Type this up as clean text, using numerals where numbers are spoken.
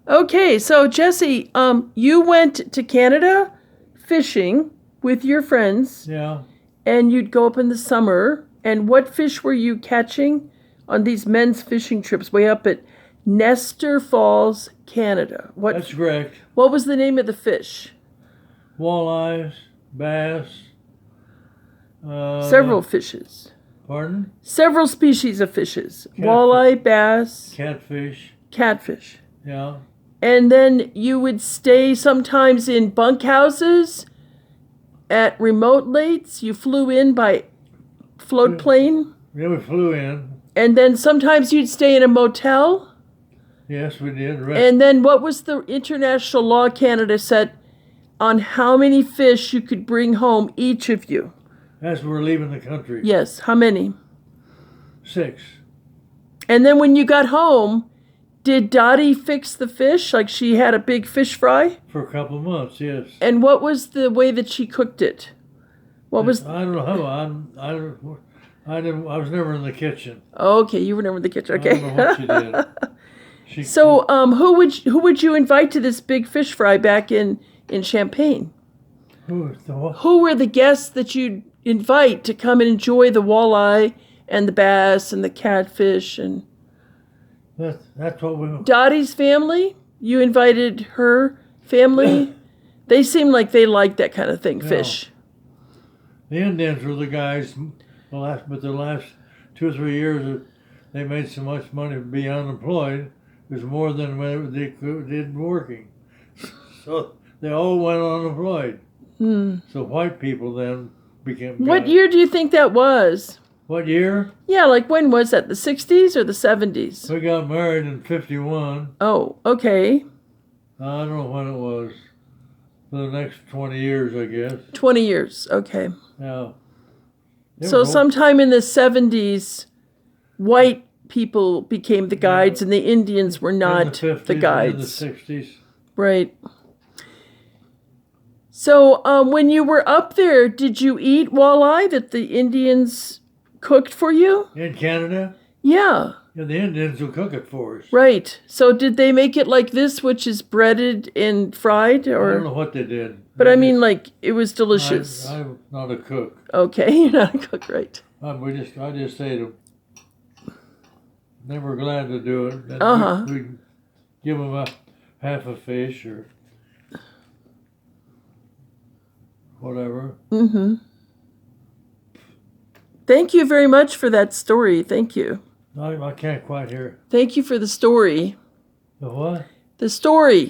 Okay, so Jesse, you went to Canada fishing with your friends, Yeah, and you'd go up in the summer. And what fish were you catching on these men's fishing trips way up at Nestor Falls, Canada? that's correct. What was the name of the fish? Walleyes, bass, Several fishes. pardon? Several species of fishes. Catfish. Walleye, bass, Catfish. catfish. Yeah. And then you would stay sometimes in bunkhouses at remote lakes. You flew in by float plane. Yeah, we flew in. And then sometimes you'd stay in a motel. Yes, we did. And then what was the international law Canada set on how many fish you could bring home, each of you? As we're leaving the country. Yes, how many? 6. And then when you got home, did Dottie fix the fish? Like she had a big fish fry? For a couple of months, yes. And what was the way that she cooked it? What was... I don't know. I was never in the kitchen. Okay, you were never in the kitchen. Okay. I don't know what she did. So, who would you invite to this big fish fry back in Champaign? Who were the guests that you'd invite to come and enjoy the walleye and the bass and the catfish and... That's what we... Dottie's family? You invited her family? They seem like they liked that kind of thing, fish. The Indians were the guys, the last 2 or 3 years, they made so much money to be unemployed. It was more than they did working. So they all went unemployed. So white people then became... What year do you think that was? What year? Yeah, like when was that? The 60s or the 70s? We got married in 51. Oh, okay. I don't know when it was. For the next 20 years, I guess. 20 years, okay. Yeah. So sometime in the 70s, white people became the guides and the Indians were not the guides. In the 60s. Right. So when you were up there, did you eat walleye that the Indians cooked for you? In Canada? Yeah. Yeah, the Indians will cook it for us. Right. So did they make it like this, which is breaded and fried? Or... I don't know what they did. But I mean, like, it was delicious. I'm not a cook. Okay, you're not a cook, right. I just ate them. They were glad to do it. We'd give them half a fish or whatever. Mm-hmm. Thank you very much for that story. Thank you. I can't quite hear. Thank you for the story. The what? The story.